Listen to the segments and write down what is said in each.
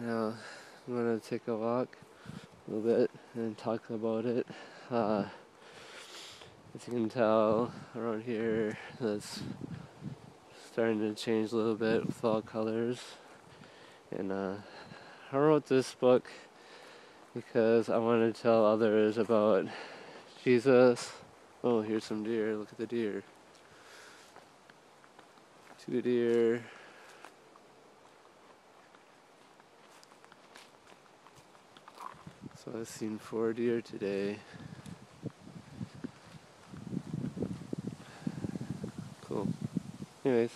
Now I'm gonna take a walk a little bit and talk about it. As you can tell, around here, it's starting to change a little bit with fall colors. And I wrote this book because I wanted to tell others about Jesus. Oh, here's some deer. Look at the deer. 2 deer. So I've seen 4 deer today. Cool. Anyways,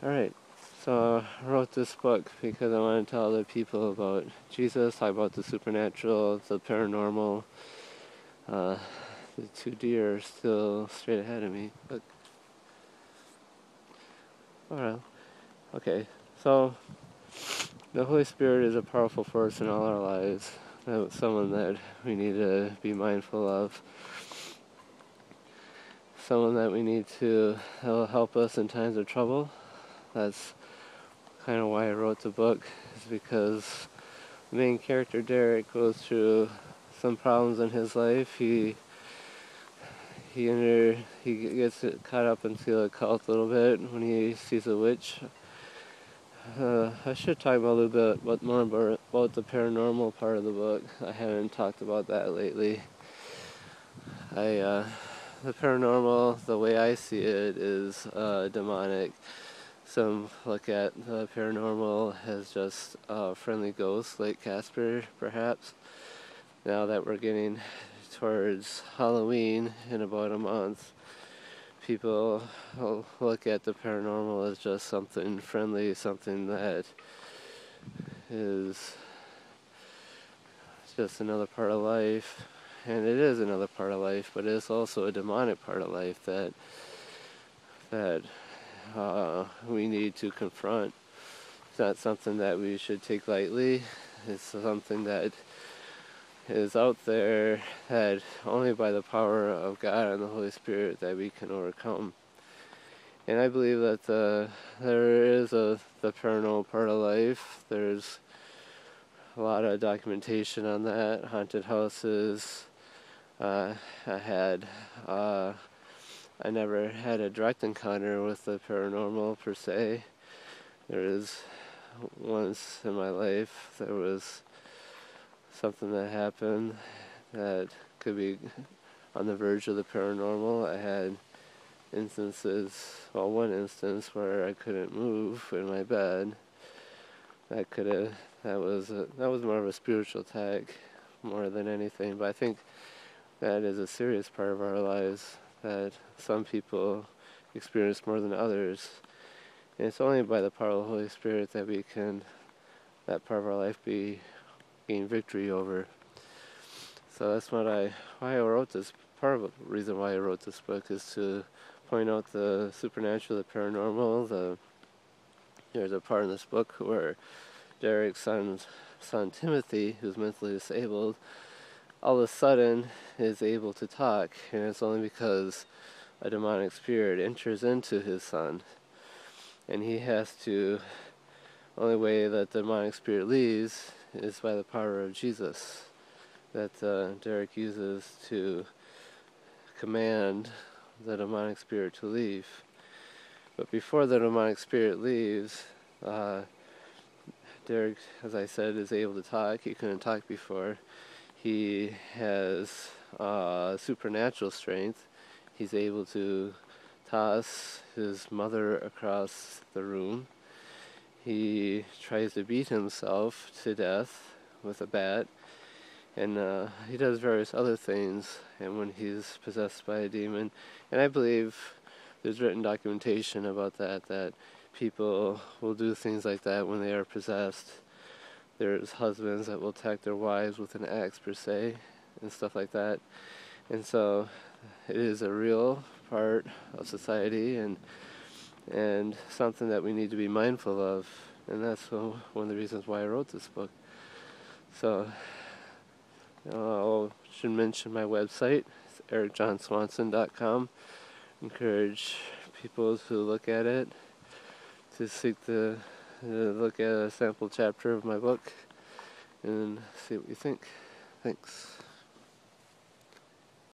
alright. So I wrote this book because I want to tell other people about Jesus, talk about the supernatural, the paranormal. The 2 deer are still straight ahead of me. Look. Alright. Okay. So the Holy Spirit is a powerful force in all our lives. That's someone that we need to be mindful of. Someone that we need to help us in times of trouble. That's kind of why I wrote the book, is because the main character Derek goes through some problems in his life. He gets caught up into a cult a little bit when he sees a witch. I should talk about a little bit more about the paranormal part of the book. I haven't talked about that lately. The paranormal, the way I see it, is demonic. Some look at the paranormal as just friendly ghosts like Casper, perhaps. Now that we're getting towards Halloween in about a month, people look at the paranormal as just something friendly, something that is just another part of life. And it is another part of life, but it's also a demonic part of life that we need to confront. It's not something that we should take lightly. It's something that is out there that only by the power of God and the Holy Spirit that we can overcome. And I believe that there is the paranormal part of life. There's a lot of documentation on that. Haunted houses. I never had a direct encounter with the paranormal per se. There is once in my life there was something that happened that could be on the verge of the paranormal. I had one instance where I couldn't move in my bed. That was more of a spiritual attack more than anything, but I think that is a serious part of our lives that some people experience more than others. And it's only by the power of the Holy Spirit that we can, that part of our life, gain victory over. So that's why I wrote this. Part of the reason why I wrote this book is to point out the supernatural, the paranormal. There's a part in this book where Derek's son Timothy, who's mentally disabled, all of a sudden is able to talk, and it's only because a demonic spirit enters into his son, and he has to. Only way that the demonic spirit leaves is by the power of Jesus, that Derek uses to command the demonic spirit to leave. But before the demonic spirit leaves, Derek, as I said, is able to talk. He couldn't talk before. He has supernatural strength. He's able to toss his mother across the room. He tries to beat himself to death with a bat, and he does various other things, and when he's possessed by a demon. And I believe there's written documentation about that people will do things like that when they are possessed. There's husbands that will attack their wives with an axe, per se, and stuff like that. And so it is a real part of society, and something that we need to be mindful of, and that's one of the reasons why I wrote this book. So I should mention my website. It's ericjohnswanson.com. Encourage people to look at it, to seek the look at a sample chapter of my book and see what you think. Thanks.